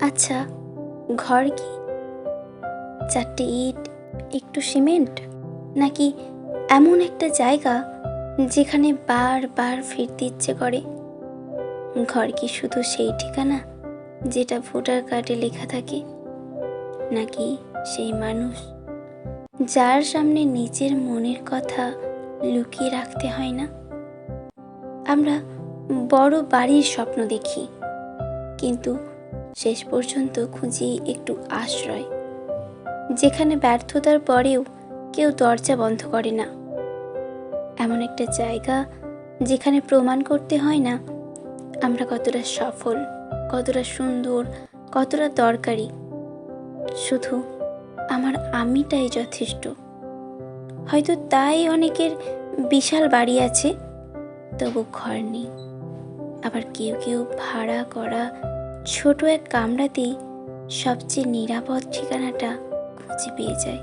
আচ্ছা, ঘর কি 4টে ইট, একটু সিমেন্ট, নাকি এমন একটা জায়গা যেখানে বারবার ফিরতে ইচ্ছে করে? ঘর কি শুধু সেই ঠিকানা যেটা ভোটার কার্ডে লেখা থাকে, নাকি সেই মানুষ যার সামনে নিজের মনের কথা লুকিয়ে রাখতে হয় না? আমরা বড় বাড়ির স্বপ্ন দেখি, কিন্তু শেষ পর্যন্ত খুঁজি একটু আশ্রয়, যেখানে ব্যর্থতার পরেও কেউ দরজা বন্ধ করে না। এমন একটা জায়গা যেখানে প্রমাণ করতে হয় না আমরা কতটা সফল, কতটা সুন্দর, কতটা দরকারি। শুধু আমার আমিটাই যথেষ্ট। হয়তো তাই অনেকের বিশাল বাড়ি আছে, তবু ঘর নেই। আবার কেউ কেউ ভাড়া করা ছোট এক কামরাতেই সবচেয়ে নিরাপদ ঠিকানাটা খুঁজে পেয়ে যায়।